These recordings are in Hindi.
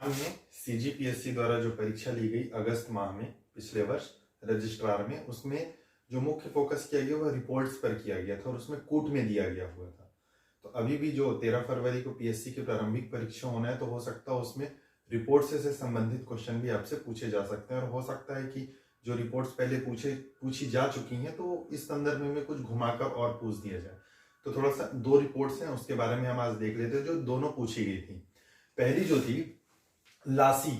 में सीजीपीएससी द्वारा जो परीक्षा ली गई अगस्त माह में पिछले वर्ष रजिस्ट्रार में, उसमें जो मुख्य फोकस किया गया वह रिपोर्ट्स पर किया गया था और उसमें कूट में दिया गया हुआ था। तो अभी भी जो 13 फरवरी को पीएससी की प्रारंभिक परीक्षा होना है, तो हो सकता है उसमें रिपोर्ट से संबंधित क्वेश्चन भी आपसे पूछे जा सकते हैं और हो सकता है कि जो रिपोर्ट्स पहले पूछी जा चुकी हैं तो इस संदर्भ में कुछ घुमाकर और पूछ दिया जाए। तो थोड़ा सा 2 रिपोर्ट्स हैं, उसके बारे में हम आज देख लेते हैं जो दोनों पूछी गई थी। पहली जो थी लासी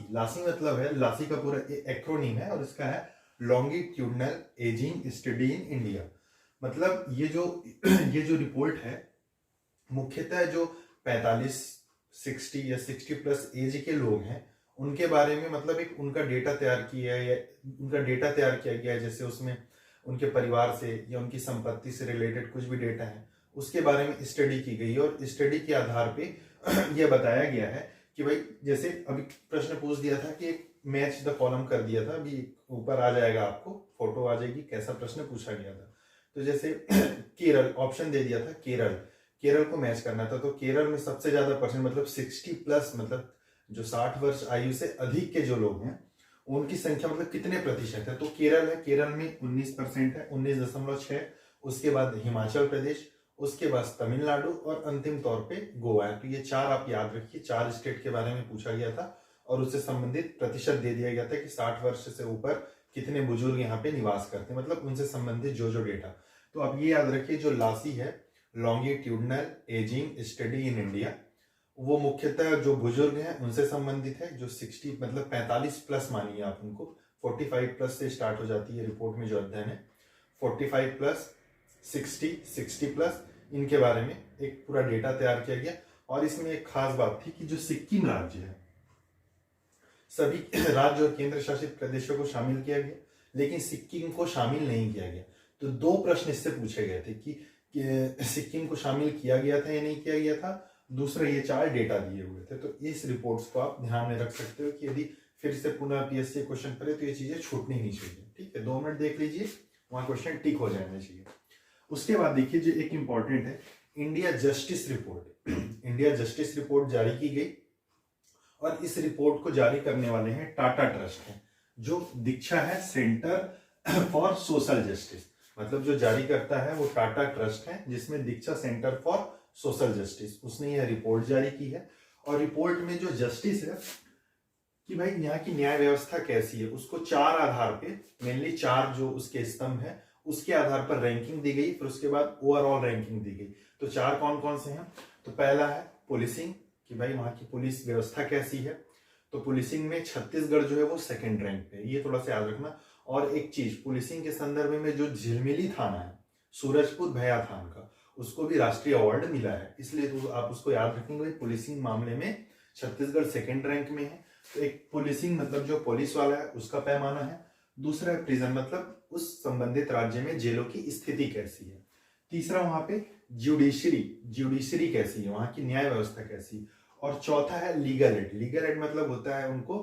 मतलब है, लासी का पूरा एक्रोनीम है और इसका है longitudinal ageing study in India. मतलब ये जो रिपोर्ट है मुख्यतः जो 45, 60 या 60 प्लस एज के लोग हैं उनके बारे में, मतलब एक उनका डेटा तैयार किया गया है, जैसे उसमें उनके परिवार से या उनकी संपत्ति से रिलेटेड कुछ भी डेटा है उसके बारे में स्टडी की गई है और स्टडी के आधार पे यह बताया गया है कि भाई, जैसे अभी प्रश्न पूछ दिया था कि एक मैच द कॉलम कर दिया था, अभी ऊपर आ जाएगा, आपको फोटो आ जाएगी कैसा प्रश्न पूछा गया था। तो जैसे केरल ऑप्शन दे दिया था, केरल को मैच करना था, तो केरल में सबसे ज्यादा परसेंट मतलब 60 प्लस, मतलब जो 60 वर्ष आयु से अधिक के जो लोग हैं उनकी संख्या मतलब कितने प्रतिशत है, तो केरल है, केरल में 19% है, 19.6। उसके बाद हिमाचल प्रदेश, उसके बाद तमिलनाडु और अंतिम तौर पे गोवा है। तो ये 4 आप याद रखिए, 4 स्टेट के बारे में पूछा गया था और उससे संबंधित प्रतिशत दे दिया गया था कि 60 वर्ष से ऊपर कितने बुजुर्ग यहाँ पे निवास करते हैं, मतलब उनसे संबंधित जो डेटा। तो आप ये याद रखिए, जो लासी है longitudinal ageing study in India, वो मुख्यतः जो बुजुर्ग हैं उनसे संबंधित है, जो 60 मतलब 45 प्लस मानिए आप उनको, 45 प्लस से स्टार्ट हो जाती है रिपोर्ट में जो अध्ययन है, 45 प्लस 60 प्लस, इनके बारे में एक पूरा डेटा तैयार किया गया। और इसमें एक खास बात थी कि जो सिक्किम राज्य है, सभी राज्य और केंद्र शासित प्रदेशों को शामिल किया गया लेकिन सिक्किम को शामिल नहीं किया गया। तो 2 प्रश्न इससे पूछे गए थे कि सिक्किम को शामिल किया गया था या नहीं किया गया था, दूसरा ये 4 डेटा दिए हुए थे। तो इस रिपोर्ट्स को आप ध्यान में रख सकते हो कि यदि फिर से पुनः पीएससी क्वेश्चन पड़े तो ये चीजें छूटनी नहीं चाहिए। ठीक है, 2 मिनट देख लीजिए, वहां क्वेश्चन टिक हो जाना चाहिए। उसके बाद देखिए जो एक इंपॉर्टेंट है, India justice report India justice report जारी की गई और इस रिपोर्ट को जारी करने वाले हैं टाटा ट्रस्ट है, जो दीक्षा है सेंटर फॉर सोशल जस्टिस, मतलब जो जारी करता है वो टाटा ट्रस्ट है, जिसमें दीक्षा सेंटर फॉर सोशल जस्टिस, उसने यह रिपोर्ट जारी की है। और रिपोर्ट में जो जस्टिस है कि भाई यहाँ की न्याय व्यवस्था कैसी है, उसको 4 आधार पे, मेनली 4 जो उसके स्तंभ है उसके आधार पर रैंकिंग दी गई, फिर उसके बाद ओवरऑल रैंकिंग दी गई। तो 4 कौन कौन से हैं, तो पहला है पुलिसिंग, कि भाई वहां की पुलिस व्यवस्था कैसी है। तो पुलिसिंग में छत्तीसगढ़ जो है वो 2nd रैंक पे, ये थोड़ा सा याद रखना। और एक चीज, पुलिसिंग के संदर्भ में जो झिलमिली थाना है सूरजपुर भैया थान का, उसको भी राष्ट्रीय अवार्ड मिला है, इसलिए तो आप उसको याद रखेंगे भाई, पुलिसिंग मामले में छत्तीसगढ़ 2nd रैंक में है। तो एक पुलिसिंग मतलब जो पुलिस वाला है उसका पैमाना है, दूसरा है प्रिजन, मतलब उस संबंधित राज्य में जेलों की स्थिति कैसी है, तीसरा वहां पे ज्यूडिशरी कैसी है, वहां की न्याय व्यवस्था कैसी, और चौथा है लीगल एड मतलब होता है उनको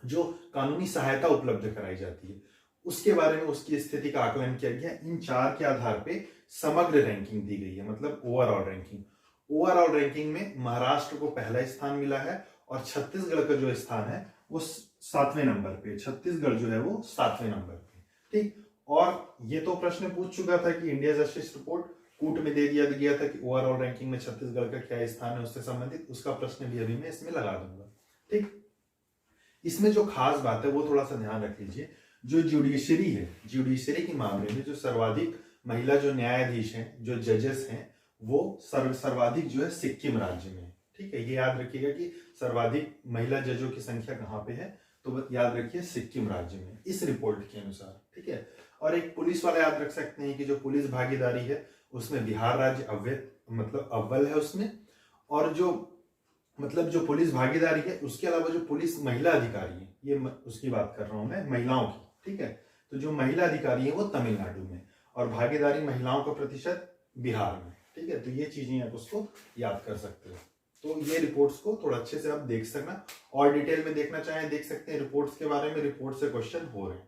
जो कानूनी सहायता उपलब्ध कराई जाती है, उसके बारे में उसकी स्थिति का आकलन किया गया। इन 4 के आधार पे समग्र रैंकिंग दी गई है, मतलब ओवरऑल रैंकिंग में महाराष्ट्र को पहला स्थान मिला है और छत्तीसगढ़ का जो स्थान है वो 7वें नंबर पे, छत्तीसगढ़ जो है वो 7वें नंबर पे। ठीक, और ये तो प्रश्न पूछ चुका था कि इंडिया जस्टिस रिपोर्ट कूट में दे दिया गया था कि ओवरऑल रैंकिंग में छत्तीसगढ़ का क्या स्थान है उससे संबंधित, उसका प्रश्न भी अभी मैं इसमें लगा दूंगा। ठीक, इसमें जो खास बात है वो थोड़ा सा ध्यान रख लीजिए, जो ज्यूडिशरी है, ज्यूडिशरी के मामले में जो सर्वाधिक महिला जो न्यायाधीश हैं, जो जजेस हैं, वो सर्वाधिक जो है सिक्किम राज्य में है। ठीक है, ये याद रखिएगा कि सर्वाधिक महिला जजों की संख्या कहाँ पे है, तो याद रखिए सिक्किम राज्य में, इस रिपोर्ट के अनुसार। ठीक है, और एक पुलिस वाला याद रख सकते हैं कि जो पुलिस भागीदारी है उसमें बिहार राज्य अव्वल है उसमें, और जो जो पुलिस भागीदारी है उसके अलावा जो पुलिस महिला अधिकारी है, ये उसकी बात कर रहा हूं मैं, महिलाओं की। ठीक है, तो जो महिला अधिकारी है वो तमिलनाडु में, और भागीदारी महिलाओं का प्रतिशत बिहार में। ठीक है, तो ये चीजें आप उसको याद कर सकते हो। तो ये रिपोर्ट्स को थोड़ा अच्छे से आप देख सकना, और डिटेल में देखना चाहें देख सकते हैं रिपोर्ट्स के बारे में, रिपोर्ट से क्वेश्चन हो रहे हैं।